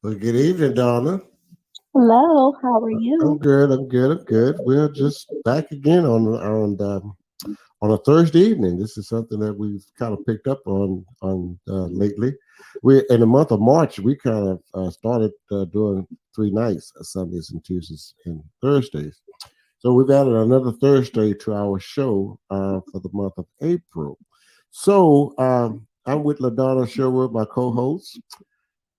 Well, good evening, Donna. Hello, how are I'm you? good. I'm good. I'm good. We're just back again on a Thursday evening. This is something that we've kind of picked up on lately. We in the month of March we kind of started doing 3 nights, Sundays and Tuesdays and Thursdays. So we've added another Thursday to our show for the month of April. So I'm with LaDonna Sherwood, my co-host.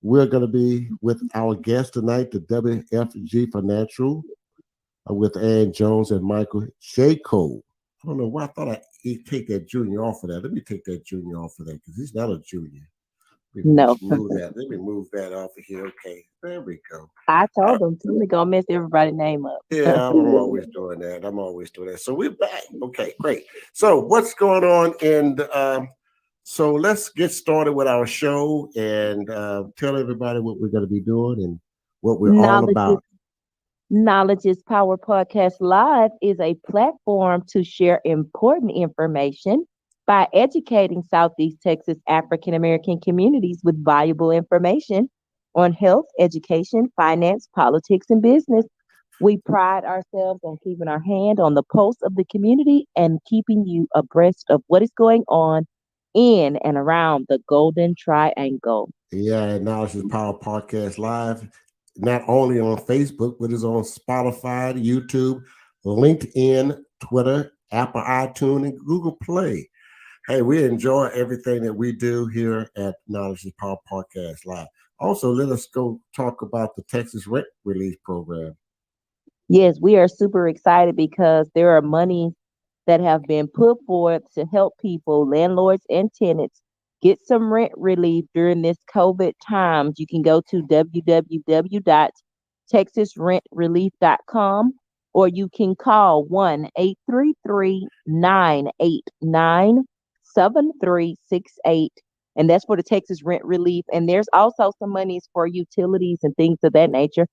We're going to be with our guest tonight, the WFG Financial, with Ann Jones and Michael J. Cole. I don't know why I thought he'd take that junior off of that. Let me take that junior off of that because he's not a junior. We No, should move that. Let me move that off of here. Okay, there we go. I Uh, told them Tony gonna mess everybody's name up. yeah, I'm always doing that. I'm always doing that. So we're back. Okay, great. So what's going on so let's get started with our show and tell everybody what we're going to be doing and what we're all Knowledge is about. Knowledge is Power Podcast Live is a platform to share important information by educating Southeast Texas African American communities with valuable information on health, education, finance, politics, and business. We pride ourselves on keeping our hand on the pulse of the community and keeping you abreast of what is going on in and around the Golden Triangle. Yeah, and Knowledge is Power Podcast Live, not only on Facebook, but it's on Spotify, YouTube, LinkedIn, Twitter, Apple iTunes, and Google Play. Hey, we enjoy everything that we do here at Knowledge is Power Podcast Live. Also, let us go talk about the Texas Rent Relief Program. Yes, we are super excited because there are monies that have been put forth to help people, landlords and tenants, get some rent relief during this COVID times. You can go to www.texasrentrelief.com or you can call 1-833-989-7368. And that's for the Texas Rent Relief. And there's also some monies for utilities and things of that nature.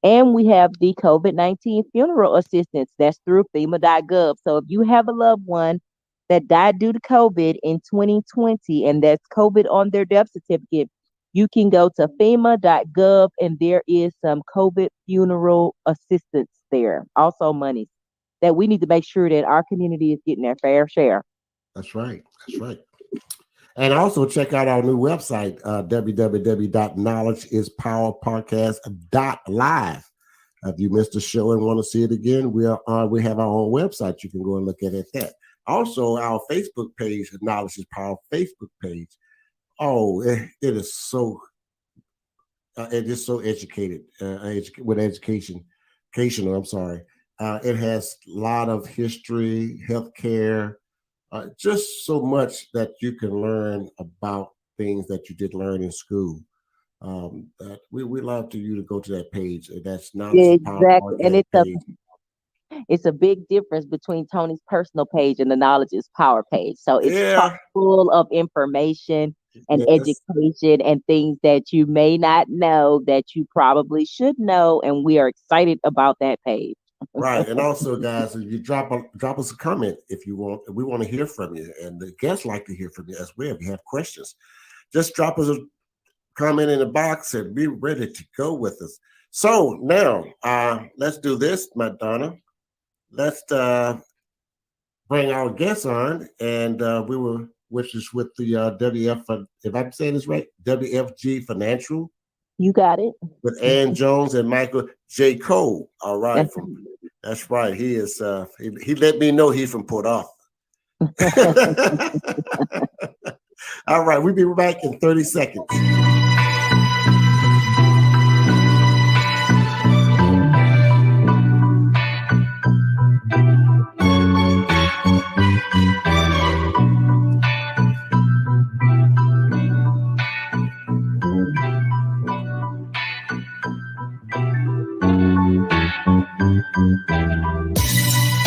And we have the COVID-19 funeral assistance that's through FEMA.gov. So if you have a loved one that died due to COVID in 2020 and that's COVID on their death certificate, you can go to FEMA.gov and there is some COVID funeral assistance there. Also, money that we need to make sure that our community is getting their fair share. That's right. That's right. And also check out our new website, www.knowledgeispodcast.live. If you missed the show and want to see it again, we have our own website. You can go and look at that. Also, our Facebook page, Knowledge is Power Facebook page. Oh, it is so it is so educated with educational. I'm sorry. It has a lot of history, healthcare, just so much that you can learn about things that you did learn in school. That we love to you to go to that page. And that's Knowledge is Power Exactly. And podcast page. it's a big difference between Tony's personal page and the Knowledge is Power page. So it's chock Yeah, full of information and yes, education and things that you may not know that you probably should know. And we are excited about that page. right. And also, guys, if you drop us a comment if you want. We want to hear from you, and the guests like to hear from you as well. If you have questions, just drop us a comment in the box and be ready to go with us. So now, let's do this, Madonna. Let's bring our guests on, and which is with the WF, if I'm saying this right, WFG Financial You got it. with Ann Jones and Michael J. Cole. All right, That's from that's right. He is. He let me know he's from Port Arthur. All right, we'll be back in 30 seconds.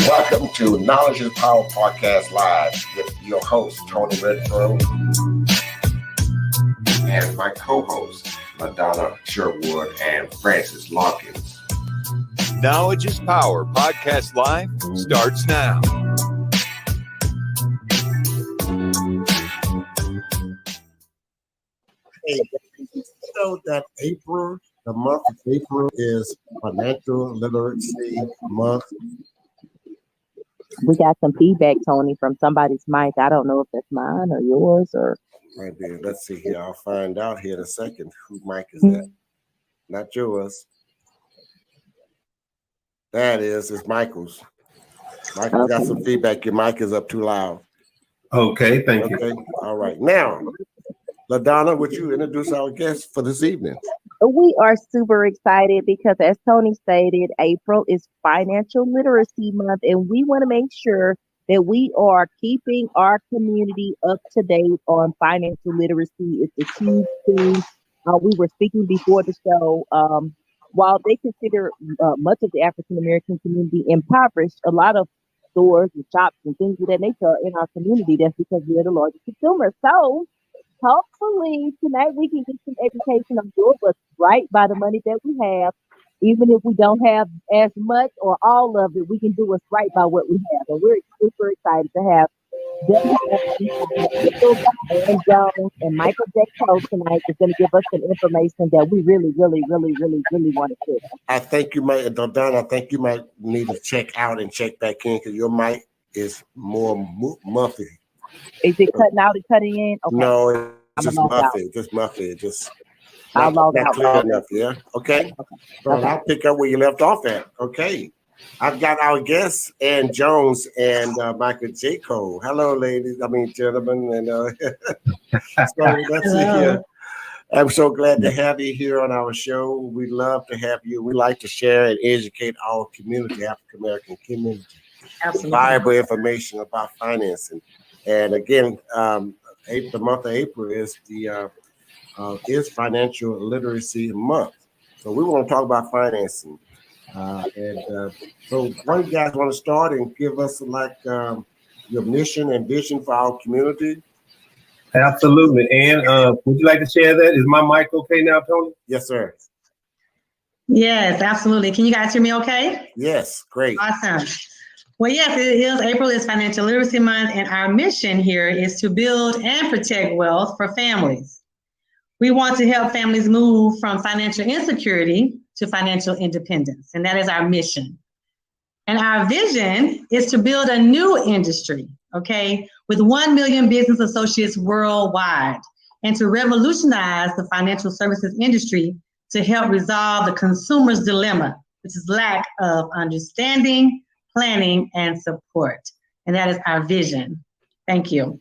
Welcome to Knowledge is Power Podcast Live with your host, Tony Redfro, and my co-hosts, Madonna Sherwood and Francis Lonkins. Knowledge is Power Podcast Live starts now. Hey, you know that April The month of April is Financial Literacy Month. We got some feedback, Tony, from somebody's mic. I don't know if that's mine or yours or. Right there. Let's see here. I'll find out here in a second who mic is that. Not yours. That is. It's Michael's. Michael got some feedback. Your mic is up too loud. Okay, thank you. Okay. All right. Now, LaDonna, would you introduce our guest for this evening? We are super excited because, as Tony stated, April is Financial Literacy Month, and we want to make sure that we are keeping our community up to date on financial literacy. It's a huge thing. We were speaking before the show. While they consider much of the African American community impoverished, a lot of stores and shops and things of that nature are in our community. That's because we're the largest consumer. So hopefully tonight we can get some education on doing what's right by the money that we have. Even if we don't have as much or all of it, we can do what's right by what we have. And we're super excited to have Aaron Jones and Michael J. Cole tonight is going to give us some information that we really want to share. I think you might, Don, I think you might need to check out and check back in because your mic is more muffy. Is it cutting out and cutting in? Okay. No, it's just muffy. Just I'll log not out. clear enough, yeah? Okay. So I'll pick up where you left off at. Okay. I've got our guests, Ann Jones and Michael J. Cole. Hello, gentlemen. And so let's see here. I'm so glad to have you here on our show. We love to have you. We like to share and educate our community, African American community. Absolutely. Valuable information about financing. And again, the month of April is is Financial Literacy Month. So we want to talk about financing. So one of you guys want to start and give us your mission and vision for our community? Absolutely. And would you like to share that? Is my mic okay now, Tony? Yes, sir. Yes, absolutely. Can you guys hear me okay? Yes, great. Awesome. Well, yes, it is. April is Financial Literacy Month, and our mission here is to build and protect wealth for families. We want to help families move from financial insecurity to financial independence, and that is our mission. And our vision is to build a new industry, okay, with 1 million business associates worldwide, and to revolutionize the financial services industry to help resolve the consumer's dilemma, which is lack of understanding, planning, and support. And that is our vision. Thank you.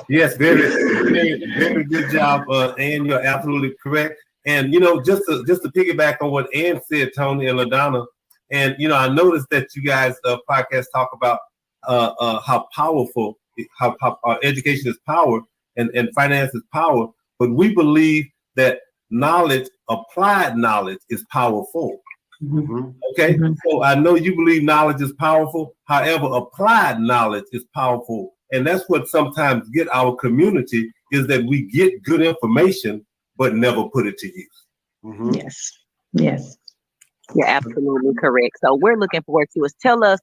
Yes, very good job, Ann. You're absolutely correct. And just to piggyback on what Ann said, Tony and LaDonna, and I noticed that you guys podcast talk about how powerful, how education is power and finance is power. But we believe that knowledge, applied knowledge, is powerful. Mm-hmm. Okay, Mm-hmm. So I know you believe knowledge is powerful. However, applied knowledge is powerful. And that's what sometimes get our community is that we get good information, but never put it to use. Mm-hmm. Yes. You're absolutely correct. So we're looking forward to tell us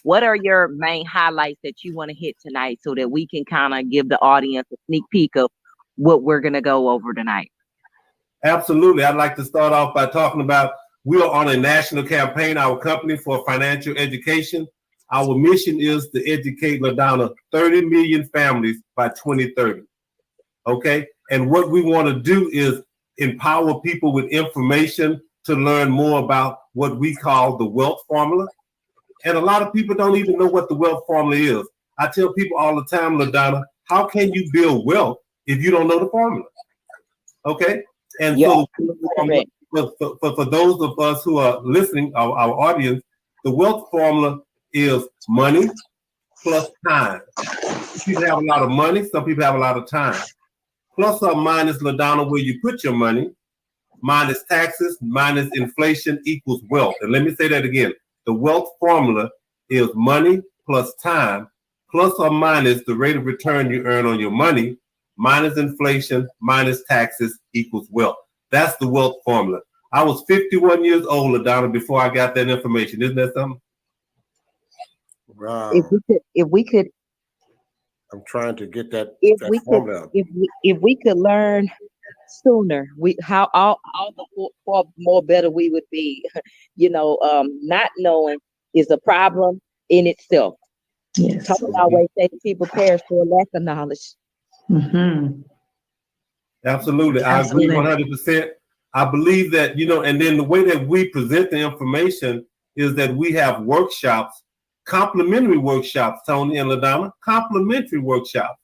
what are your main highlights that you want to hit tonight so that we can kind of give the audience a sneak peek of what we're going to go over tonight. Absolutely. I'd like to start off by talking about we are on a national campaign, our company, for financial education. Our mission is to educate, LaDonna, 30 million families by 2030. Okay? And what we want to do is empower people with information to learn more about what we call the wealth formula. And a lot of people don't even know what the wealth formula is. I tell people all the time, LaDonna, how can you build wealth if you don't know the formula? Okay? And so for those of us who are listening, our audience, the wealth formula is money plus time. Some people have a lot of money, some people have a lot of time. Plus or minus, LaDonna, where you put your money, minus taxes, minus inflation equals wealth. And let me say that again. The wealth formula is money plus time, plus or minus the rate of return you earn on your money, minus inflation, minus taxes equals wealth. That's the wealth formula. I was 51 years old, LaDonna, before I got that information. Isn't that something? Wow. If we could, I'm trying to get that if formula. we could learn sooner. We how all the more better we would be. Not knowing is a problem in itself. Yes. Tony always say people perish for a lack of knowledge. Mm-hmm. Absolutely. I agree 100%. I believe that, and then the way that we present the information is that we have workshops, complimentary workshops, Tony and LaDonna, complimentary workshops,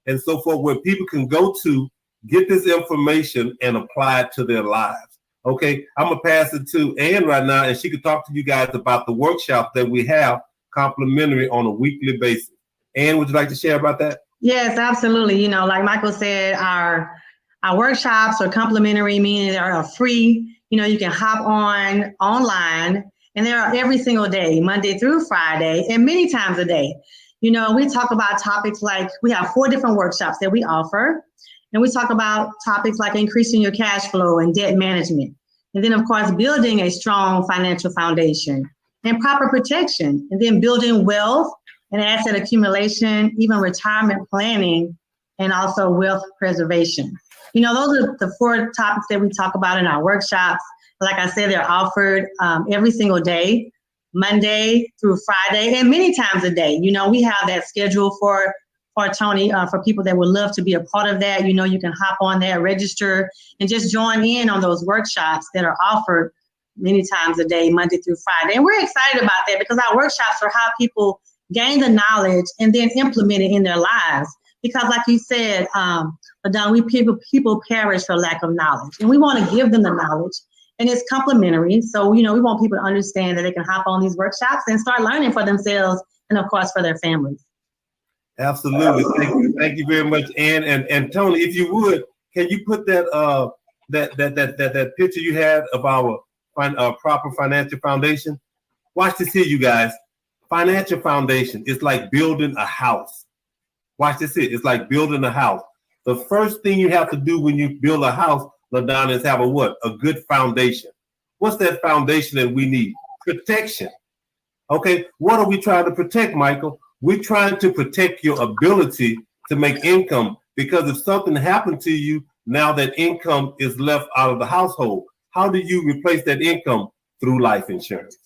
and so forth, where people can go to get this information and apply it to their lives. Okay, I'm going to pass it to Ann right now, and she can talk to you guys about the workshops that we have complimentary on a weekly basis. Ann, would you like to share about that? Yes, absolutely. Like Michael said, our workshops are complimentary, meaning they are free. You can hop online, and they are every single day, Monday through Friday, and many times a day. We talk about topics like, we have 4 different workshops that we offer. And we talk about topics like increasing your cash flow and debt management. And then, of course, building a strong financial foundation and proper protection. And then building wealth and asset accumulation, even retirement planning, and also wealth preservation. Those are the 4 topics that we talk about in our workshops. Like I said, they're offered every single day, Monday through Friday, and many times a day. We have that schedule for Tony, for people that would love to be a part of that. You can hop on there, register, and just join in on those workshops that are offered many times a day, Monday through Friday. And we're excited about that because our workshops are how people gain the knowledge and then implement it in their lives. Because like you said, people perish for lack of knowledge, and we want to give them the knowledge, and it's complimentary. So, we want people to understand that they can hop on these workshops and start learning for themselves and, of course, for their families. Absolutely. Thank you very much, Ann. And Tony, if you would, can you put that that picture you had of our proper financial foundation? Watch this here, you guys. Financial foundation is like building a house. Watch this here. It's like building a house. The first thing you have to do when you build a house, LaDonna, is have a good foundation. What's that foundation that we need? Protection. Okay, what are we trying to protect, Michael? We're trying to protect your ability to make income, because if something happened to you, now that income is left out of the household. How do you replace that income? Through life insurance.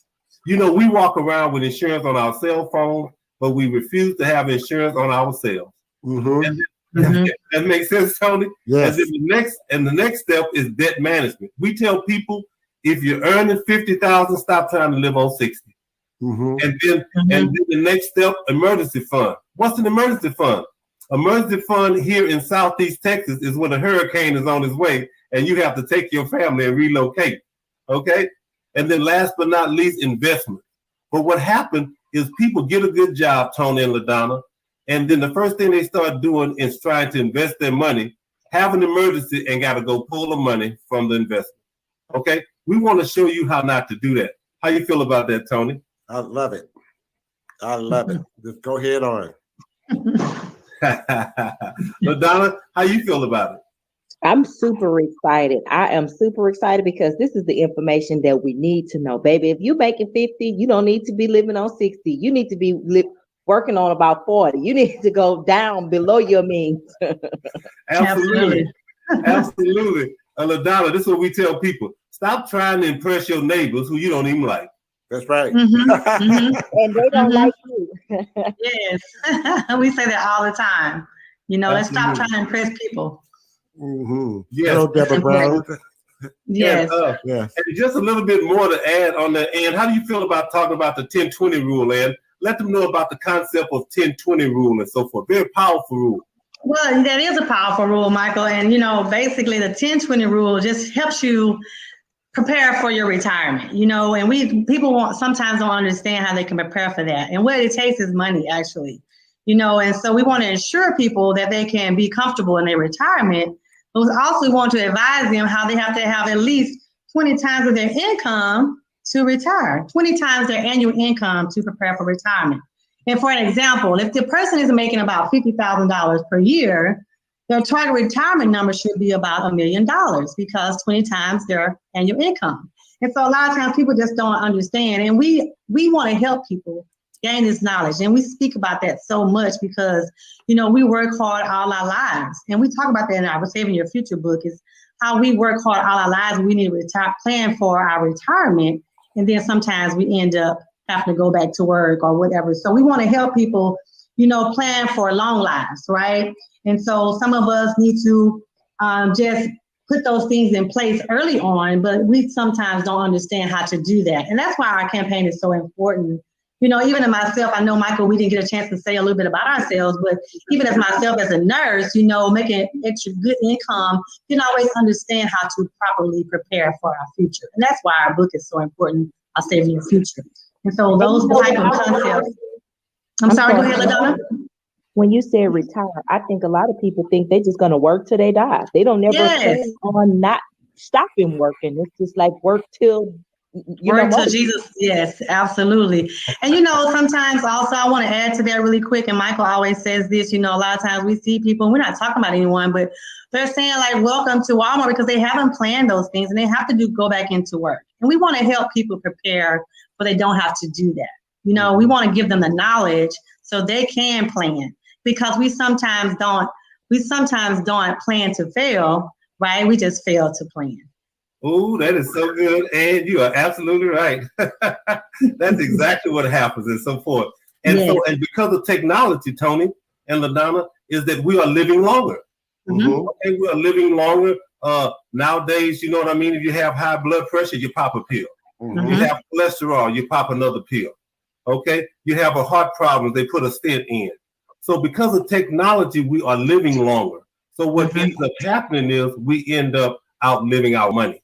We walk around with insurance on our cell phone, but we refuse to have insurance on ourselves. Mm-hmm. That makes sense, Tony? Yes. And the next step is debt management. We tell people, if you're earning $50,000, stop trying to live on 60. Mm-hmm. And then the next step, emergency fund. What's an emergency fund? Emergency fund here in Southeast Texas is when a hurricane is on its way and you have to take your family and relocate. Okay? And then last but not least, investment. But what happened is people get a good job, Tony and LaDonna, and then the first thing they start doing is trying to invest their money, have an emergency, and got to go pull the money from the investment. Okay? We want to show you how not to do that. How you feel about that, Tony? I love it. Just go ahead on. LaDonna, how you feel about it? I'm super excited. I am super excited because this is the information that we need to know, baby. If you're making 50, you don't need to be living on 60. You need to be working on about 40. You need to go down below your means. Absolutely. LaDonna, this is what we tell people. Stop trying to impress your neighbors who you don't even like. That's right. And they don't like you. Yes. We say that all the time. Let's stop trying to impress people. Mm-hmm. Yes. Hello, Deborah Brown. Yes. Yes. And just a little bit more to add on that, Ann, how do you feel about talking about the 10-20 rule, Ann? Let them know about the concept of 10-20 rule and so forth. Very powerful rule. Well, that is a powerful rule, Michael. And, basically the 10-20 rule just helps you prepare for your retirement, and people sometimes don't understand how they can prepare for that. And what it takes is money, actually, and so we want to ensure people that they can be comfortable in their retirement. But we also want to advise them how they have to have at least 20 times of their income to retire, 20 times their annual income to prepare for retirement. And for an example, if the person is making about $50,000 per year, their target retirement number should be about $1 million because 20 times their annual income. And so a lot of times people just don't understand. And we want to help people gain this knowledge. And we speak about that so much because, we work hard all our lives. And we talk about that in our Saving Your Future book. Is how we work hard all our lives. We need to plan for our retirement. And then sometimes we end up having to go back to work or whatever. So we want to help people, plan for long lives, right? And so some of us need to just put those things in place early on, but we sometimes don't understand how to do that. And that's why our campaign is so important. Even in myself, I know, Michael, we didn't get a chance to say a little bit about ourselves, but even as myself as a nurse, making extra good income, you can always understand how to properly prepare for our future. And that's why our book is so important, Our Saving Your Future. And so those type of concepts. I'm sorry, go ahead, LaDonna. When you say retire, I think a lot of people think they're just going to work till they die. They don't never plan on not stopping working. It's just like work till Jesus. Yes, absolutely. And sometimes also I want to add to that really quick. And Michael always says this, a lot of times we see people, we're not talking about anyone, but they're saying like, welcome to Walmart, because they haven't planned those things and they have to go back into work. And we want to help people prepare, but they don't have to do that. We want to give them the knowledge so they can plan, because we sometimes don't plan to fail, right? We just fail to plan. Oh, that is so good. And you are absolutely right. That's exactly what happens and so forth. And so, and because of technology, Tony and LaDonna, is that we are living longer. Mm-hmm. Okay, we are living longer. Nowadays, you know what I mean? If you have high blood pressure, you pop a pill. Mm-hmm. You have cholesterol, you pop another pill. Okay, you have a heart problem, they put a stent in. So because of technology, we are living longer. So what ends up happening is we end up outliving our money.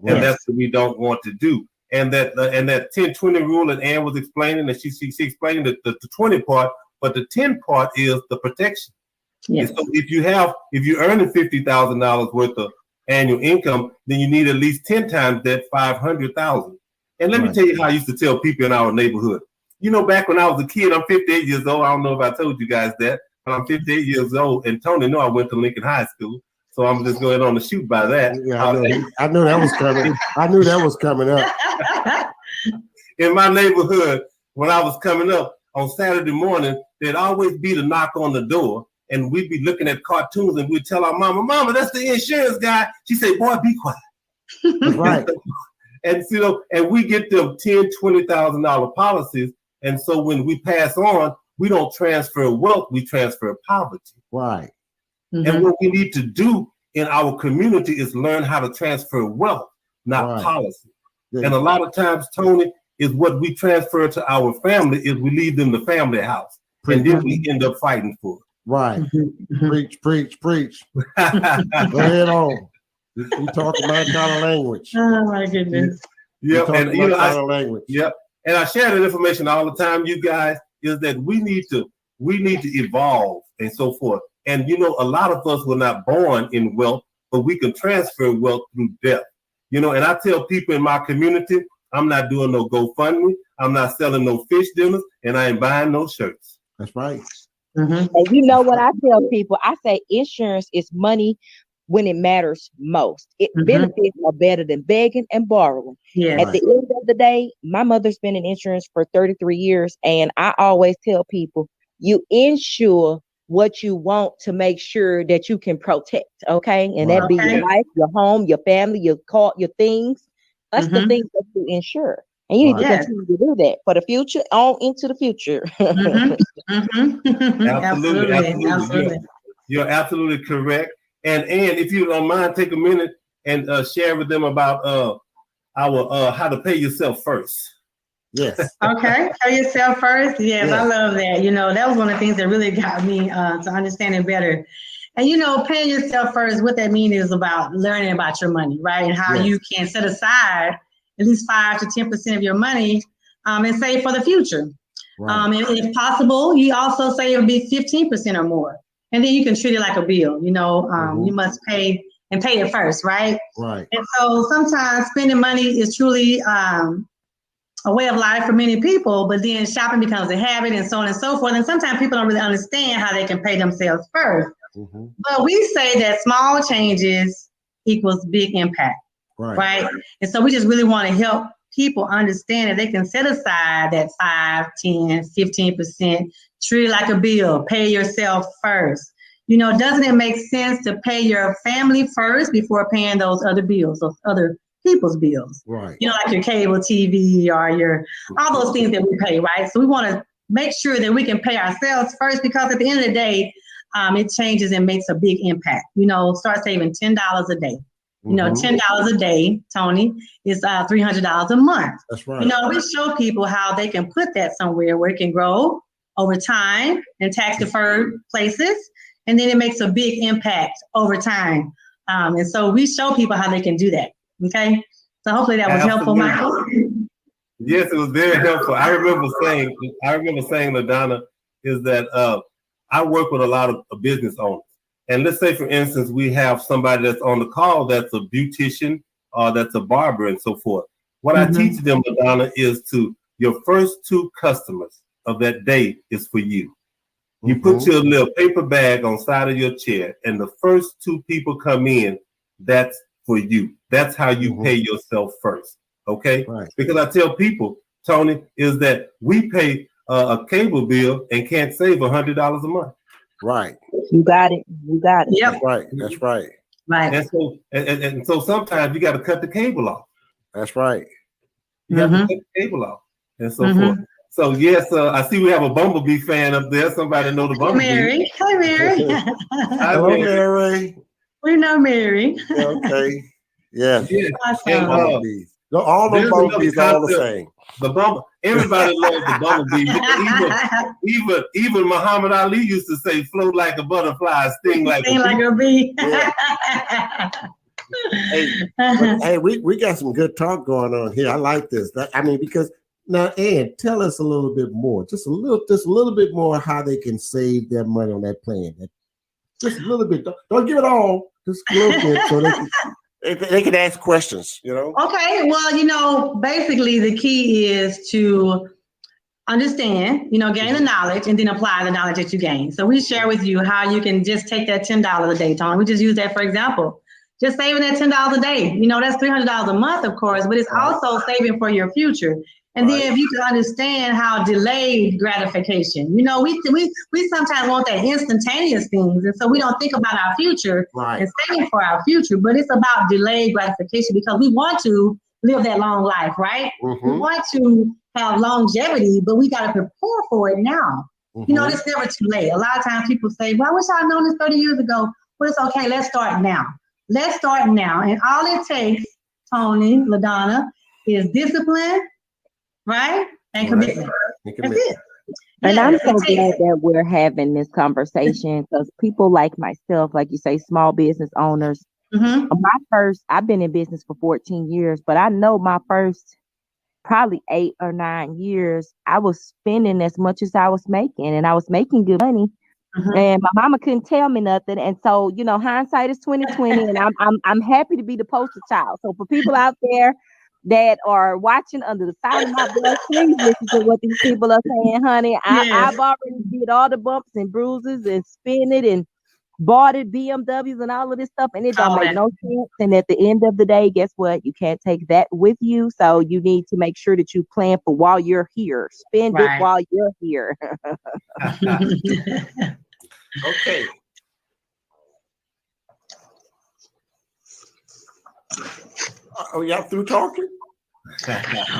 And that's what we don't want to do. And that 10-20 rule that Ann was explaining, and she explained the 20 part, but the 10 part is the protection. Yes. And so if you're earning $50,000 worth of annual income, then you need at least 10 times that, 500,000. And let me tell you how I used to tell people in our neighborhood. Back when I was a kid, I'm 58 years old. I don't know if I told you guys that, but I'm 58 years old. And Tony knew I went to Lincoln High School. So I'm just going on to shoot by that. Yeah, I knew that was coming. I knew that was coming up. In my neighborhood, when I was coming up on Saturday morning, there'd always be the knock on the door, and we'd be looking at cartoons, and we'd tell our mama, that's the insurance guy. She said, boy, be quiet. That's right. And and we get them $10,000, $20,000 policies, and so when we pass on, we don't transfer wealth, we transfer poverty. Right. Mm-hmm. And what we need to do in our community is learn how to transfer wealth, not policy. Yeah. And a lot of times, Tony, is what we transfer to our family is we leave them the family house. And then we end up fighting for it. Right. Preach. Go ahead on. You talk my kind of language. Oh my goodness. Yep. And kind of language. Yep. And I share that information all the time, you guys, is that we need to evolve and so forth. And a lot of us were not born in wealth, but we can transfer wealth through death. And I tell people in my community, I'm not doing no GoFundMe, I'm not selling no fish dinners, and I ain't buying no shirts. That's right. Mm-hmm. And you know what I tell people? I say insurance is money when it matters most. It benefits are better than begging and borrowing. Yeah. At the end of the day, my mother's been in insurance for 33 years, and I always tell people, you insure what you want to make sure that you can protect, okay? And that be your life, your home, your family, your car, your things. That's the things that you insure. And you need to continue to do that for the future, on into the future. Absolutely. You're absolutely correct. And if you don't mind, take a minute and share with them about our how to pay yourself first. Yes. Okay. Pay yourself first. Yes, I love that. That was one of the things that really got me to understand it better. And paying yourself first, what that means is about learning about your money, right? And how you can set aside at least 5 to 10% of your money and save for the future. Right. And if possible, you also say it would be 15% or more. And then you can treat it like a bill. You must pay it first, right? Right. And so sometimes spending money is truly a way of life for many people, but then shopping becomes a habit and so on and so forth. And sometimes people don't really understand how they can pay themselves first. Mm-hmm. But we say that small changes equals big impact, right? And so we just really want to help people understand that they can set aside that 5, 10, 15%, treat it like a bill, pay yourself first. doesn't it make sense to pay your family first before paying those other bills, those other people's bills? Right. Like your cable TV or all those things that we pay, right? So we want to make sure that we can pay ourselves first, because at the end of the day, it changes and makes a big impact. Start saving $10 a day. $10 a day, Tony, is $300 a month. That's right. We show people how they can put that somewhere where it can grow over time in tax deferred places, and then it makes a big impact over time. And so we show people how they can do that. Okay, so hopefully that was helpful, Michael. Yes, it was very helpful. I remember saying, LaDonna, is that I work with a lot of business owners. And let's say, for instance, we have somebody that's on the call that's a beautician or that's a barber and so forth. What I teach them, LaDonna, is your first 2 customers of that day is for you. You put your little paper bag on side of your chair, and the first 2 people come in, that's for you. That's how you pay yourself first. Okay? Right. Because I tell people, Tony, is that we pay a cable bill and can't save $100 a month. Right. You got it. Yep. That's right. That's right. Right. And so sometimes you got to cut the cable off. That's right. You have to cut the cable off and so forth. So yes, I see we have a Bumblebee fan up there. Somebody know the Bumblebee. Mary. Hi, Mary. Hello, Mary. We know Mary. Okay. Yes. Awesome. Bumblebees. No, all the bumblebees are all the same. Everybody loves the bumblebee. Even Muhammad Ali used to say, "Float like a butterfly, sting like a bee." Yeah. Hey, we got some good talk going on here. I like this. Because now, Ann, tell us a little bit more, just a little bit more how they can save their money on that plan. Just a little bit. Don't give it all. Just a little bit, so they can ask questions. Okay. Well, basically the key is to understand, gain the knowledge and then apply the knowledge that you gain. So we share with you how you can just take that $10 a day, Tony. We just use that for example. Just saving that $10 a day. That's $300 a month, of course, but it's also saving for your future. And then if you can understand how delayed gratification, we sometimes want that instantaneous things. And so we don't think about our future and saving for our future, but it's about delayed gratification because we want to live that long life, right? We want to have longevity, but we got to prepare for it now. It's never too late. A lot of times people say, well, I wish I'd known this 30 years ago. Well, it's okay. Let's start now. And all it takes, Tony, LaDonna, is discipline, right? And commitment. That's it. And I'm so glad that we're having this conversation because people like myself, like you say, small business owners. I've been in business for 14 years, but I know my first probably 8 or 9 years, I was spending as much as I was making, and I was making good money. And my mama couldn't tell me nothing. And so, hindsight is 20/20, and I'm happy to be the poster child. So for people out there that are watching under the side of my breath, please listen to what these people are saying, honey. I've already did all the bumps and bruises and spin it and bought it, BMWs and all of this stuff, and it don't make no sense. And at the end of the day, guess what? You can't take that with you. So you need to make sure that you plan for while you're here. Spend it while you're here. Okay. Are y'all through talking?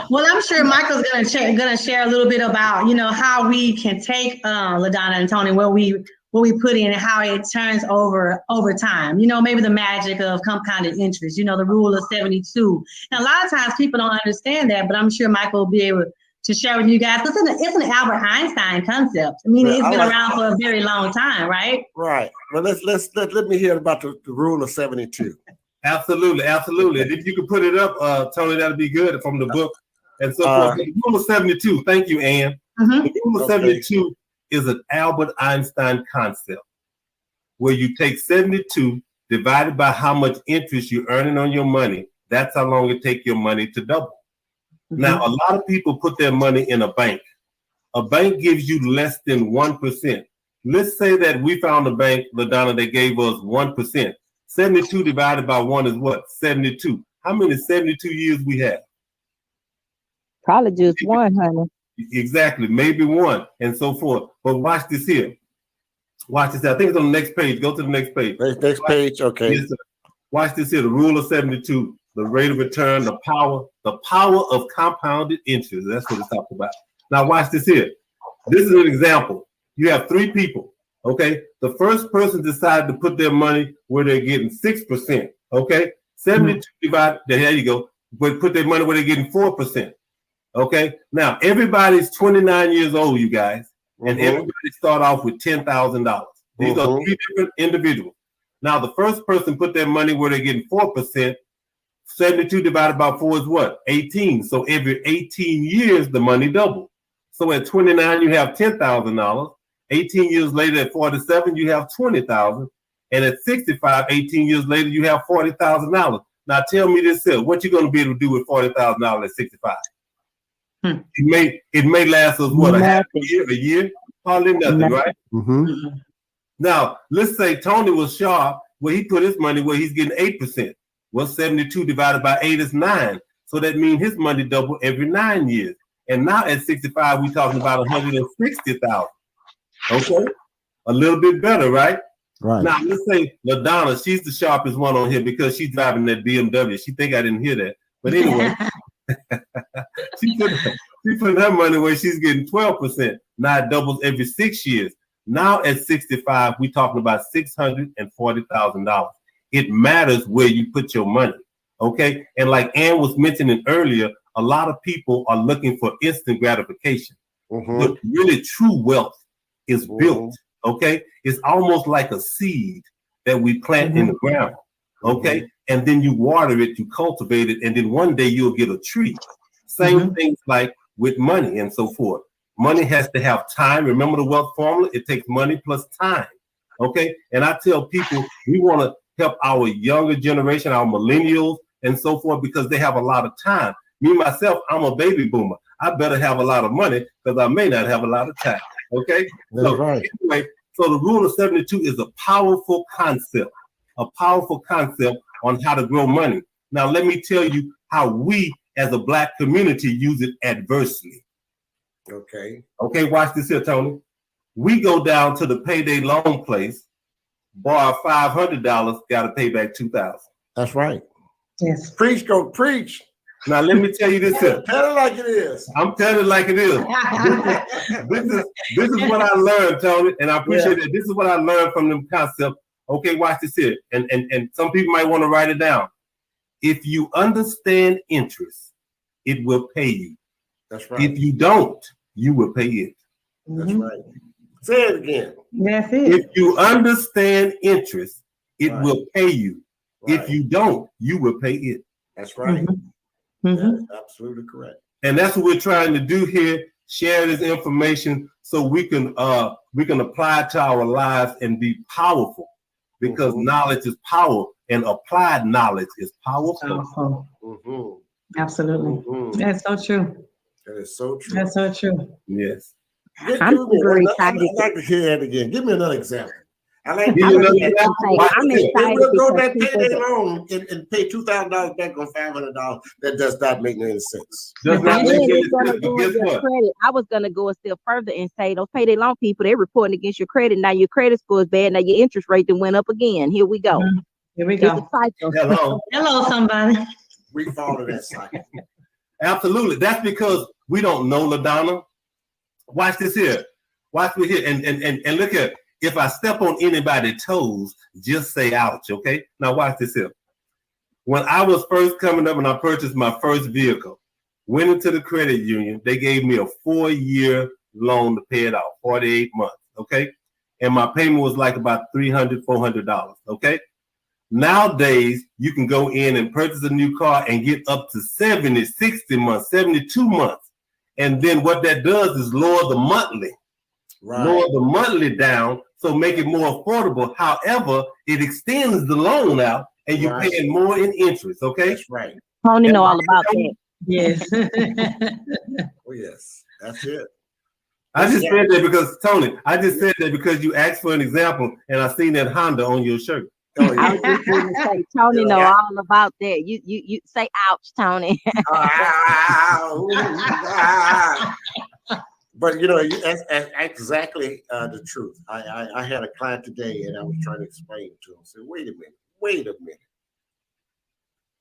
Well, I'm sure Michael's gonna share a little bit about how we can take LaDonna and Tony, what we put in and how it turns over time. Maybe the magic of compounded interest. The rule of 72. And a lot of times people don't understand that, but I'm sure Michael will be able to share with you guys. It's an Albert Einstein concept. I mean, it's been around for a very long time, right? Right. Well, let me hear about the rule of 72. Absolutely. And if you could put it up, Tony, that'd be good from the book. And so forth. The rule of 72. Thank you, Ann. The rule of 72 is an Albert Einstein concept where you take 72 divided by how much interest you're earning on your money. That's how long it takes your money to double. Now, a lot of people put their money in a bank. A bank gives you less than 1%. Let's say that we found a bank, LaDonna, that gave us 1%. 72 divided by 1 is what? 72. How many 72 years we have? Probably just one, honey. Exactly, maybe one, and so forth. But watch this here. Watch this. I think it's on the next page. Go to the next page. Next page. Okay. Yes, sir. Watch this here. The rule of 72. The rate of return. The power of compounded interest. That's what it's talking about. Now watch this here. This is an example. You have 3 people. Okay. The first person decided to put their money where they're getting 6%. Okay. 72 divided. There you go. But put their money where they're getting 4%. Okay. Now everybody's 29 years old, you guys. And everybody start off with $10,000. These are 3 different individuals. Now, the first person put their money where they're getting 4%. 72 divided by 4 is what? 18. So every 18 years, the money doubles. So at 29, you have $10,000. 18 years later, at 47, you have $20,000. And at 65, 18 years later, you have $40,000. Now, tell me this here. What you going to be able to do with $40,000 at 65? It may last us what, a year? Hardly nothing, right? Now, let's say Tony was sharp where he put his money where he's getting 8%. Well, 72 divided by 8 is 9. So that means his money doubled every 9 years. And now at 65, we're talking about $160,000. Okay? A little bit better, right? Right. Now, let's say LaDonna, she's the sharpest one on here because she's driving that BMW. She think I didn't hear that. But anyway, she put her money where she's getting 12%. Now it doubles every 6 years. Now at 65, we're talking about $640,000. It matters where you put your money, okay? And like Ann was mentioning earlier, a lot of people are looking for instant gratification. But really true wealth is built, okay? It's almost like a seed that we plant in the ground, okay? And then you water it, you cultivate it, and then one day you'll get a tree. Same things like with money and so forth. Money has to have time. Remember the wealth formula? It takes money plus time. Okay. And I tell people we want to help our younger generation, our millennials and so forth, because they have a lot of time. Me, myself, I'm a baby boomer. I better have a lot of money because I may not have a lot of time. Okay. That's right. Anyway, so the rule of 72 is a powerful concept on how to grow money. Now, let me tell you how we as a Black community use it adversely. Okay, watch this here, Tony. We go down to the payday loan place, borrow $500, got to pay back $2,000. That's right. Yes. Preach, go preach. Now let me tell you this here. Tell it like it is. I'm telling it like it is. This is what I learned, Tony, and I appreciate it. This is what I learned from them concepts. Okay, watch this here, and some people might want to write it down. If you understand interest, it will pay you. That's right. If you don't, you will pay it. That's right. Say it again. That's it. If you understand interest, it will pay you. Right. If you don't, you will pay it. That's right. That's absolutely correct. And that's what we're trying to do here, share this information so we can apply it to our lives and be powerful, because knowledge is power and applied knowledge is powerful. Absolutely. That's so true. That is so true. That's so true. Yes. I'm super excited. I'd like to hear that again. Give me another example. I'm excited We'll go that because payday loan and pay $2,000 back on $500. That does not make any sense. Does not And make then any it's gonna sense, go but guess on your what? credit. I was gonna go a step further and say those payday loan people, they're reporting against your credit. Now your credit score is bad. Now your interest rate then went up again. Here we go. Here we It's a go. cycle. Hello. Hello, somebody. We fall to that cycle. Absolutely. That's because we don't know, LaDonna. Watch this here. Watch me here. And look at, if I step on anybody's toes, just say ouch, okay? Now watch this here. When I was first coming up and I purchased my first vehicle, went into the credit union, they gave me a 4-year loan to pay it off, 48 months, okay? And my payment was like about $300, $400, okay? Nowadays, you can go in and purchase a new car and get up to 70, 60 months, 72 months. And then what that does is lower the monthly. Lower the monthly down, so make it more affordable. However, it extends the loan out and you're paying more in interest, okay? That's right. Tony know all about that. Yes. Oh, yes. That's it. I just said that because, Tony, you asked for an example and I seen that Honda on your shirt. Oh, I was just going to say, Tony know all about that. You say ouch, Tony. But you know, that's exactly the truth. I had a client today, and I was trying to explain to him. I said, wait a minute.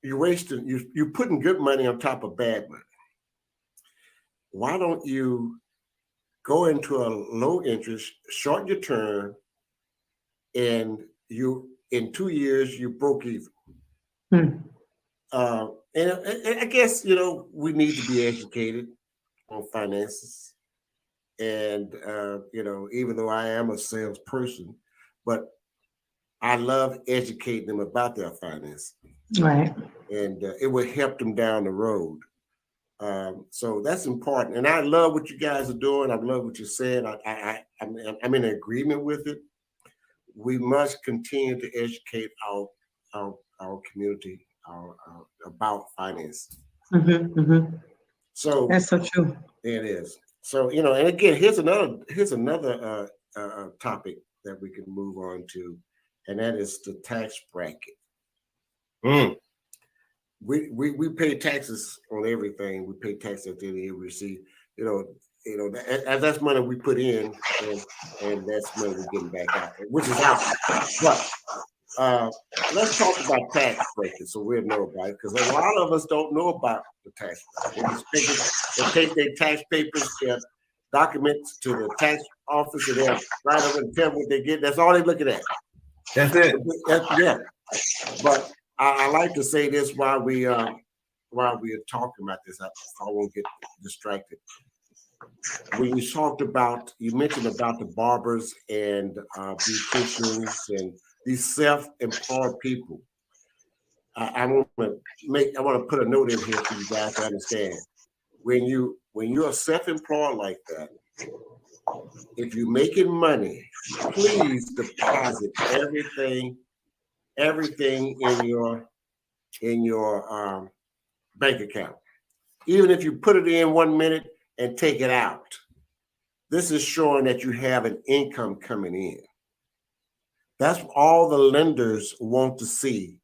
You're wasting. You're putting good money on top of bad money. Why don't you go into a low interest, short your term, and you in 2 years you broke even. And I guess we need to be educated on finances. And even though I am a salesperson, but I love educating them about their finances. Right. And it will help them down the road. So that's important. And I love what you guys are doing. I love what you're saying. I'm in agreement with it. We must continue to educate our community about finance. So that's so true. It is. So and again, here's another topic that we can move on to, and that is the tax bracket. We pay taxes on everything. We pay taxes at the end of the year. We receive, that's money we put in, and that's money we're getting back out, which is out. But let's talk about tax brackets, so we'll know about it, because a lot of us don't know about the tax bracket. They take their tax papers, their documents to the tax office, and they'll write up and tell them what they get. That's all they're looking at. That's it. Yeah. But I like to say this while we are talking about this. I won't get distracted. When you mentioned about the barbers and beauticians and these self-employed people. I want to put a note in here for you guys to understand. When you're self-employed like that, if you're making money, please deposit everything in your bank account. Even if you put it in 1 minute and take it out, this is showing that you have an income coming in. That's all the lenders want to see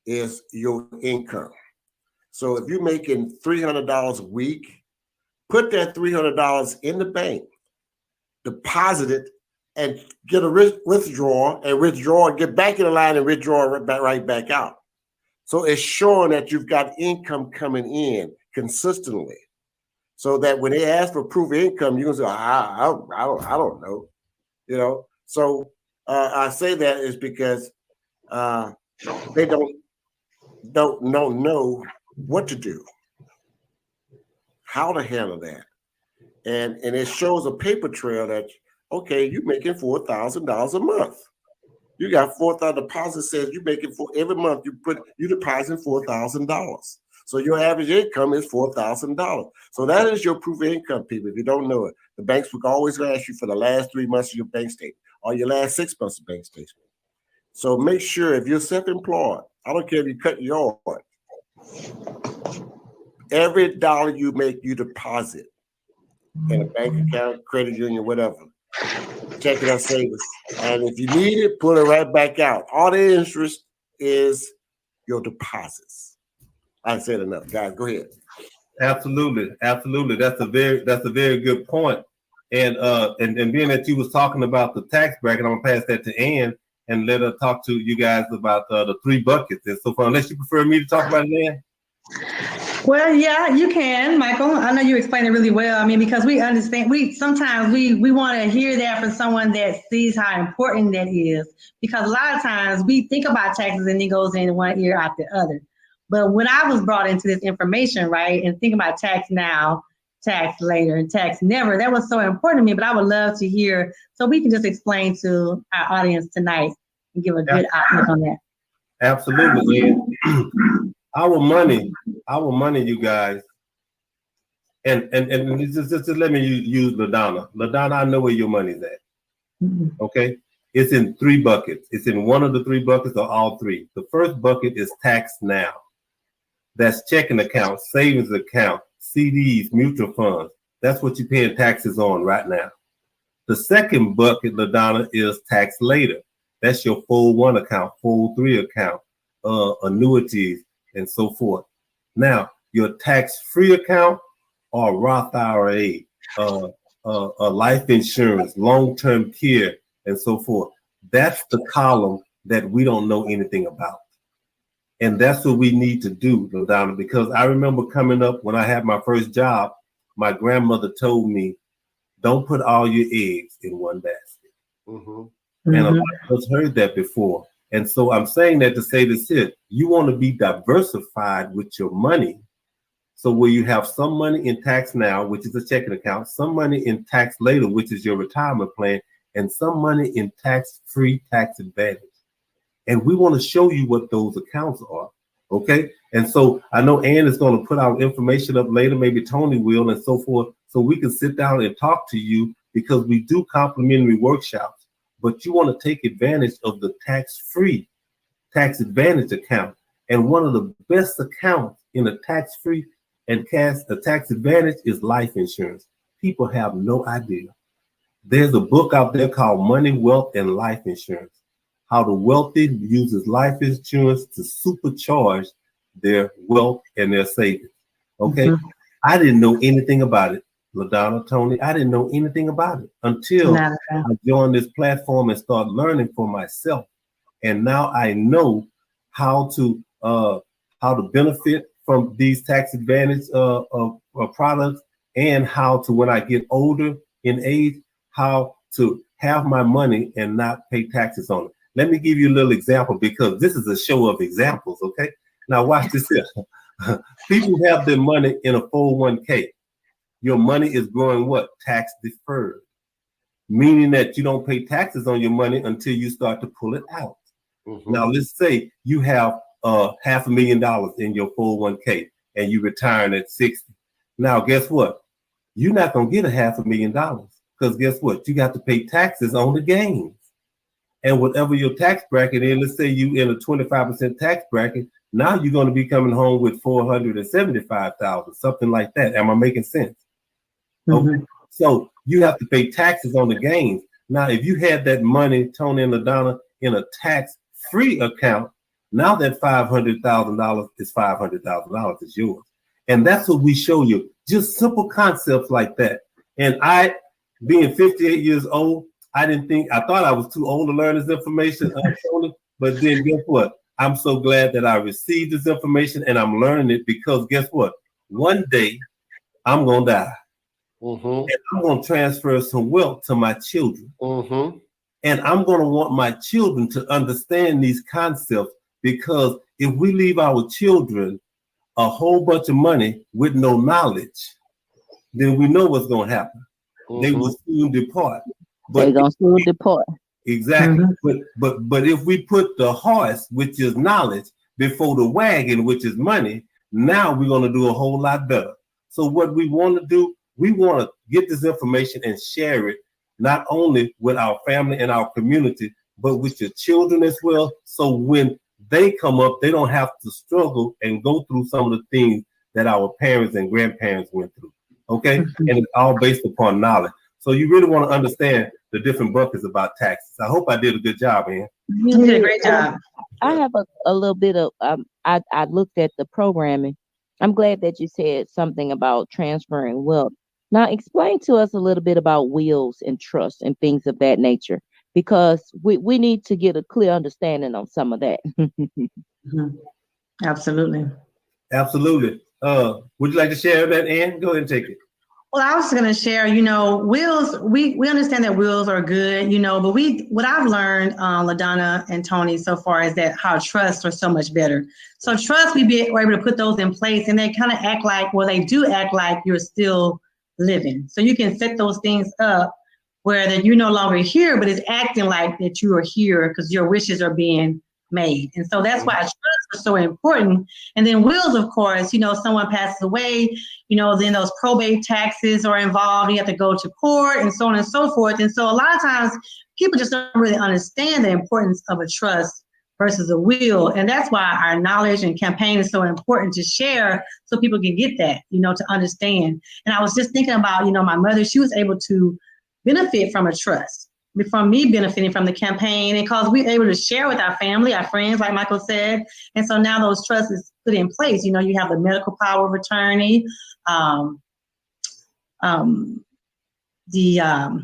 is your income. So if you're making $300 a week, put that $300 in the bank, deposit it, and get a withdrawal, and get back in the line and withdraw right back out. So it's showing that you've got income coming in consistently, so that when they ask for proof of income, you can say, I don't know, So I say that is because they don't know what to do, how to handle that, and it shows a paper trail that you're making $4,000 a month. You got $4,000 deposit says you're making every month you deposit $4,000. So your average income is $4,000. So that is your proof of income, people. If you don't know it, the banks will always ask you for the last 3 months of your bank statement or your last 6 months of bank statement. So make sure if you're self-employed, I don't care if you cut your yard, every dollar you make, you deposit in a bank account, credit union, whatever, checking or savings. And if you need it, pull it right back out. All the interest is your deposits. I said enough, guys. Go ahead. Absolutely. That's a very good point. And being that you was talking about the tax bracket, I'm gonna pass that to Ann and let her talk to you guys about the 3 buckets. And so far, unless you prefer me to talk about it, Ann. Well, yeah, you can, Michael. I know you explained it really well. I mean, because we understand, sometimes we want to hear that from someone that sees how important that is. Because a lot of times we think about taxes and it goes in one ear out the other. But when I was brought into this information, right, and thinking about tax now, tax later, and tax never, that was so important to me. But I would love to hear, so we can just explain to our audience tonight and give a good outlook on that. Absolutely. Our money, you guys, and just let me use LaDonna. LaDonna, I know where your money's at. Okay, it's in 3 buckets. It's in one of the 3 buckets or all 3. The first bucket is tax now. That's checking account, savings account, CDs, mutual funds. That's what you're paying taxes on right now. The second bucket, LaDonna, is tax later. That's your 401 account, 403 account, annuities, and so forth. Now, your tax-free account or Roth IRA, life insurance, long-term care, and so forth. That's the column that we don't know anything about. And that's what we need to do, LaDonna, because I remember coming up when I had my first job, my grandmother told me, don't put all your eggs in one basket. Mm-hmm. And a lot of us heard that before. And so I'm saying that to say this here, you want to be diversified with your money. So where you have some money in tax now, which is a checking account, some money in tax later, which is your retirement plan, and some money in tax-free, tax advantage. And we want to show you what those accounts are, okay? And so I know Ann is going to put our information up later, maybe Tony will, and so forth, so we can sit down and talk to you, because we do complimentary workshops. But you want to take advantage of the tax-free, tax advantage account. And one of the best accounts in a tax-free and a tax advantage is life insurance. People have no idea. There's a book out there called Money, Wealth, and Life Insurance. How the wealthy uses life insurance to supercharge their wealth and their savings. Okay, I didn't know anything about it, LaDonna, Tony. I didn't know anything about it until I joined this platform and started learning for myself. And now I know how to benefit from these tax advantage products, and how to, when I get older in age, how to have my money and not pay taxes on it. Let me give you a little example, because this is a show of examples, okay? Now watch this here. People have their money in a 401k. Your money is growing what? Tax deferred, meaning that you don't pay taxes on your money until you start to pull it out. Now let's say you have $500,000 in your 401k and you retire at 60. Now guess what? You're not gonna get $500,000, because guess what? You got to pay taxes on the gains. And whatever your tax bracket is, let's say you in a 25% tax bracket, now you're going to be coming home with $475,000, something like that. Am I making sense? Okay. So you have to pay taxes on the gains. Now, if you had that money, Tony and LaDonna, in a tax-free account, now that $500,000 is $500,000 is yours. And that's what we show you, just simple concepts like that. And I, being 58 years old, I thought I was too old to learn this information, but then guess what? I'm so glad that I received this information and I'm learning it, because guess what? One day I'm going to die. And I'm going to transfer some wealth to my children. And I'm going to want my children to understand these concepts, because if we leave our children a whole bunch of money with no knowledge, then we know what's going to happen. They will soon depart. They're gonna soon depart. Exactly. But if we put the horse, which is knowledge, before the wagon, which is money, now we're gonna do a whole lot better. So what we want to do, we want to get this information and share it, not only with our family and our community, but with your children as well. So when they come up, they don't have to struggle and go through some of the things that our parents and grandparents went through. Okay, and it's all based upon knowledge. So you really want to understand the different buckets about taxes. I hope I did a good job, Ann. You did a great job. I have a little bit of, I looked at the programming. I'm glad that you said something about transferring wealth. Now explain to us a little bit about wills and trusts and things of that nature, because we need to get a clear understanding on some of that. Absolutely. Absolutely. Would you like to share that, Ann? Go ahead and take it. Well, I was going to share, wills, we understand that wills are good, but what I've learned, LaDonna and Tony, so far is that how trusts are so much better. So trusts, we're able to put those in place, and they kind of they do act like you're still living. So you can set those things up where that you're no longer here, but it's acting like that you are here because your wishes are being made. And so that's why trusts are so important. And then wills, of course, someone passes away, then those probate taxes are involved. You have to go to court and so on and so forth. And so a lot of times people just don't really understand the importance of a trust versus a will. And that's why our knowledge and campaign is so important to share, so people can get that, to understand. And I was just thinking about, my mother, she was able to benefit from a trust, from me benefiting from the campaign, and because we're able to share with our family, our friends, like Michael said. And so now those trusts is put in place. You have the medical power of attorney. directives,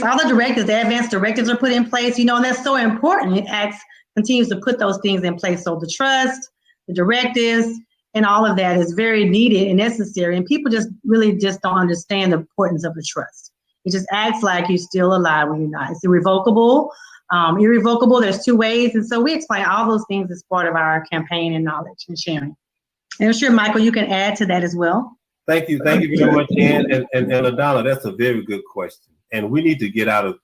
all the directives, the advanced directives are put in place, and that's so important. It continues to put those things in place. So the trust, the directives, and all of that is very needed and necessary. And people really don't understand the importance of the trust. It just acts like you're still alive when you're not. It's irrevocable. Irrevocable, there's two ways. And so we explain all those things as part of our campaign and knowledge and sharing. And I'm sure, Michael, you can add to that as well. Thank you very much, Ann and LaDonna. That's a very good question. And we need to get out of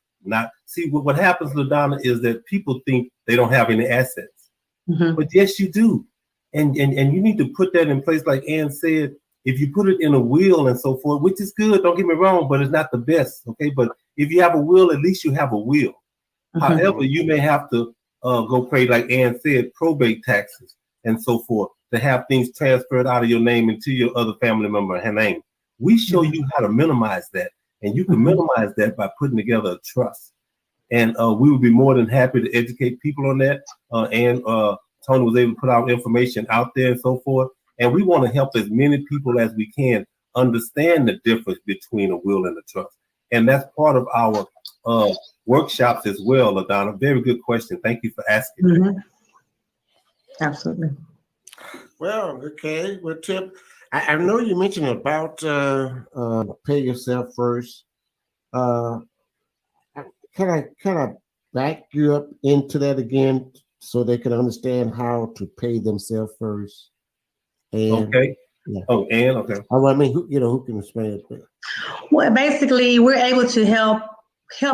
what happens, LaDonna, is that people think they don't have any assets. Mm-hmm. But yes, you do. And you need to put that in place, like Ann said. If you put it in a will and so forth, which is good, don't get me wrong, but it's not the best, okay? But if you have a will, at least you have a will. Mm-hmm. However, you may have to go pay, like Ann said, probate taxes and so forth, to have things transferred out of your name into your other family member name. We show you how to minimize that, and you can minimize that by putting together a trust. And we would be more than happy to educate people on that. And Tony was able to put our information out there and so forth. And we want to help as many people as we can understand the difference between a will and a trust. And that's part of our workshops as well, LaDonna. Very good question. Thank you for asking. Mm-hmm. Absolutely. Well, okay. Well, Tip, I know you mentioned about pay yourself first. Can I back you up into that again so they can understand how to pay themselves first? And, okay. Yeah. Oh, and okay. I mean, who can explain it? Well, basically, we're able to help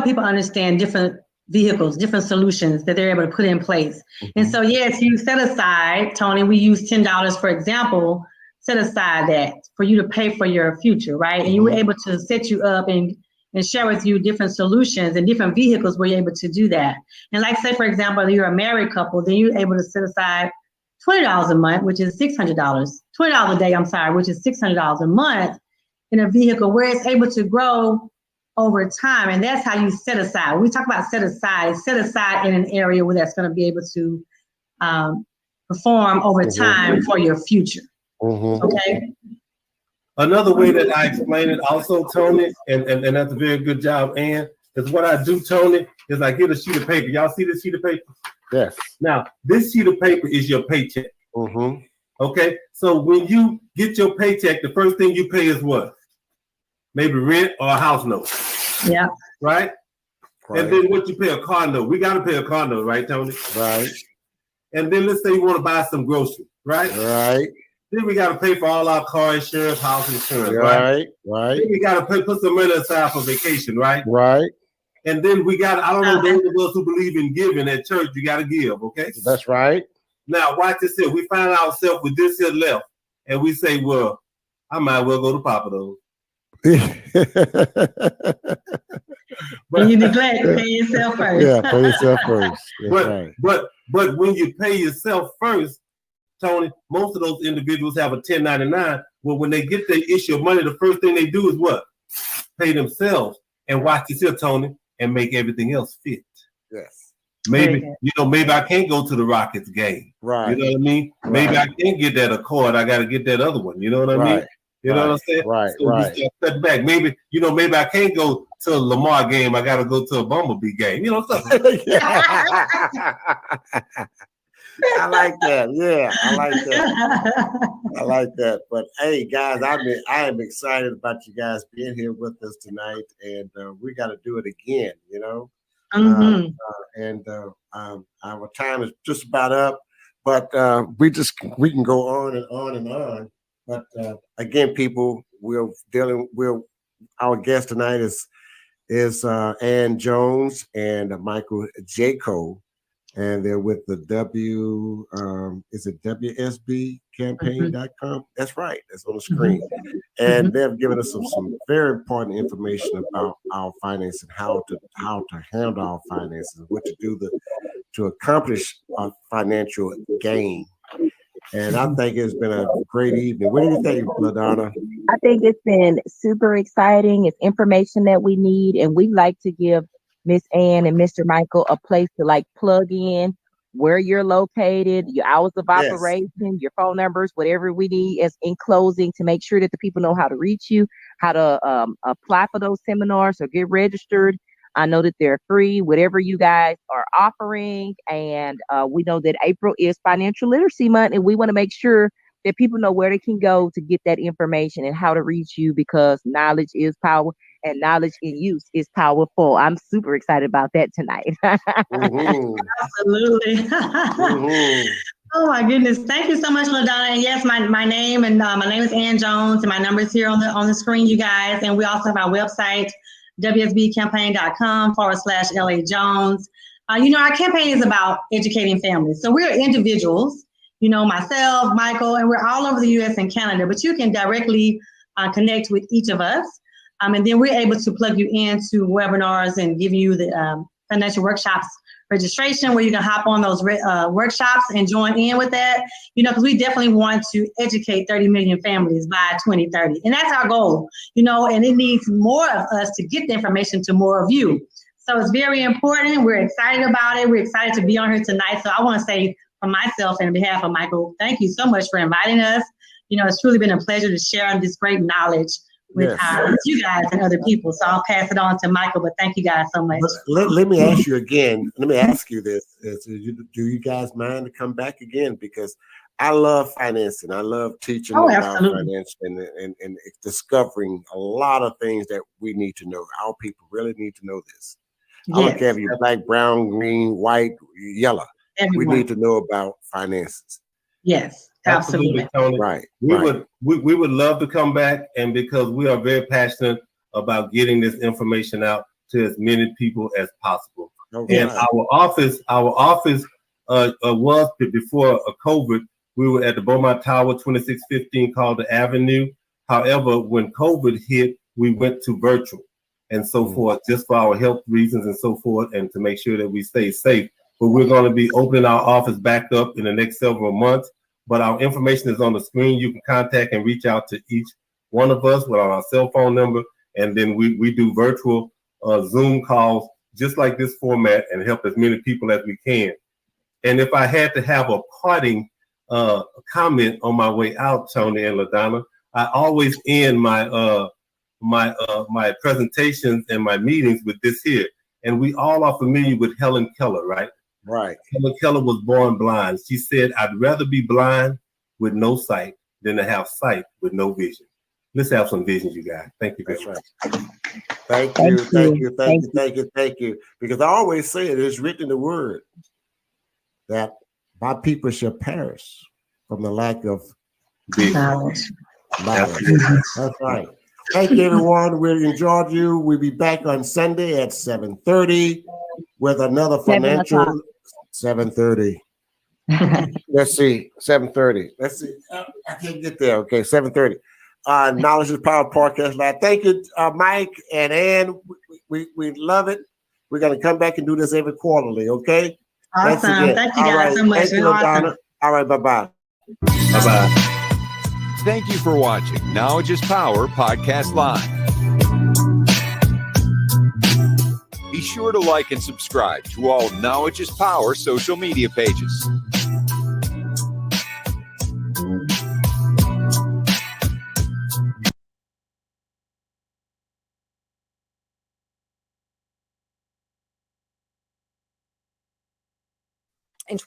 people understand different vehicles, different solutions that they're able to put in place. Mm-hmm. And so, yes, you set aside, Tony, we use $10, for example, set aside that for you to pay for your future, right? And you were able to set you up and share with you different solutions and different vehicles where you're able to do that. And like, say, for example, you're a married couple, then you're able to set aside $20 a month, which is $600, $20 a day, which is $600 a month in a vehicle where it's able to grow over time. And that's how you set aside. When we talk about set aside in an area where that's going to be able to perform over time for your future. Mm-hmm. Okay. Another way that I explain it also, Tony, and that's a very good job, Ann, is what I do, Tony, is I get a sheet of paper. Y'all see this sheet of paper? Yes. Now, this sheet of paper is your paycheck. Mm-hmm. Okay? So when you get your paycheck, the first thing you pay is what? Maybe rent or a house note. Yeah. Right? And then what you pay a car note. We got to pay a car note, right, Tony? Right. And then let's say you want to buy some groceries, right? Right. Then we got to pay for all our car insurance, house insurance, right? Right. Then we got to put some money aside for vacation, right? Right. And then we got, I don't know, those of us who believe in giving at church, you got to give, okay? That's right. Now, watch this here. We find ourselves with this here left, and we say, well, I might well go to Papa Do's. But you neglect to pay yourself first. Yeah, pay yourself first. But when you pay yourself first, Tony, most of those individuals have a 1099. Well, when they get their issue of money, the first thing they do is what? Pay themselves. And watch this here, Tony, and make everything else fit. Yes. Maybe I can't go to the Rockets game. Right. You know what I mean? Right. Maybe I can't get that Accord. I got to get that other one. You know what I mean? You know what I'm saying? Right. So we step back. Maybe I can't go to a Lamar game. I got to go to a Bumblebee game. You know what I'm saying? I like that. Yeah, I like that. But hey, guys, I am excited about you guys being here with us tonight, and we got to do it again. You know, our time is just about up, but we can go on and on and on. But again, people, our guest tonight is Ann Jones and Michael Jaco. And they're with the WSBcampaign.com? That's right. That's on the screen. And they've given us some very important information about our finances, how to handle our finances, what to do to accomplish a financial gain. And I think it's been a great evening. What do you think, LaDonna? I think it's been super exciting. It's information that we need, and we like to give Miss Ann and Mr. Michael a place to plug in where you're located, your hours of Yes. operation, your phone numbers, whatever we need as in closing to make sure that the people know how to reach you, how to apply for those seminars or get registered. I know that they're free, whatever you guys are offering. And we know that April is Financial Literacy Month, and we want to make sure that people know where they can go to get that information and how to reach you, because knowledge is power and knowledge in use is powerful. I'm super excited about that tonight. Mhm. Absolutely. Mhm. Oh my goodness. Thank you so much, LaDonna. And yes, my name is Ann Jones, and my number is here on the screen, you guys. And we also have our website, wsbcampaign.com/LA Jones. Our campaign is about educating families. So we're individuals, myself, Michael, and we're all over the US and Canada, but you can directly connect with each of us. And then we're able to plug you into webinars and give you the financial workshops registration, where you can hop on those workshops and join in with that, because we definitely want to educate 30 million families by 2030. And that's our goal, and it needs more of us to get the information to more of you. So it's very important. We're excited about it. We're excited to be on here tonight. So I want to say from myself and on behalf of Michael, thank you so much for inviting us. It's truly been a pleasure to share this great knowledge with you guys and other people. So I'll pass it on to Michael, but thank you guys so much. Let me ask you again. Let me ask you this. Do you guys mind to come back again? Because I love financing. I love teaching about finance and discovering a lot of things that we need to know. Our people really need to know this. I don't care if you're black, brown, green, white, yellow. Everyone. We need to know about finances. Yes, absolutely. Tony. Right. We would love to come back, and because we are very passionate about getting this information out to as many people as possible. Okay. And our office was before COVID. We were at the Beaumont Tower, 2615 called the Avenue. However, when COVID hit, we went to virtual and so forth, just for our health reasons and so forth, and to make sure that we stay safe. But we're going to be opening our office back up in the next several months. But our information is on the screen. You can contact and reach out to each one of us with our cell phone number. And then we do virtual Zoom calls, just like this format, and help as many people as we can. And if I had to have a parting comment on my way out, Tony and LaDonna, I always end my my presentations and my meetings with this here. And we all are familiar with Helen Keller, right? Right. Helen Keller was born blind. She said, "I'd rather be blind with no sight than to have sight with no vision." Let's have some vision, you guys. Thank you very much. Thank you. Because I always say it is written in the word that my people shall perish from the lack of Knowledge. That's right. Thank you, everyone. We enjoyed you. We'll be back on Sunday at 7:30 with another financial 7:30. Let's see, 7:30. Let's see. I can't get there. Okay, 7:30. Knowledge is Power Podcast Live. Thank you, Mike and Ann. We love it. We're gonna come back and do this every quarterly. Okay. Awesome. Thank you guys so much. Thank you, Donna. All right. Bye-bye. Bye-bye. Thank you for watching Knowledge is Power Podcast Live. Be sure to like and subscribe to all Knowledge is Power social media pages. In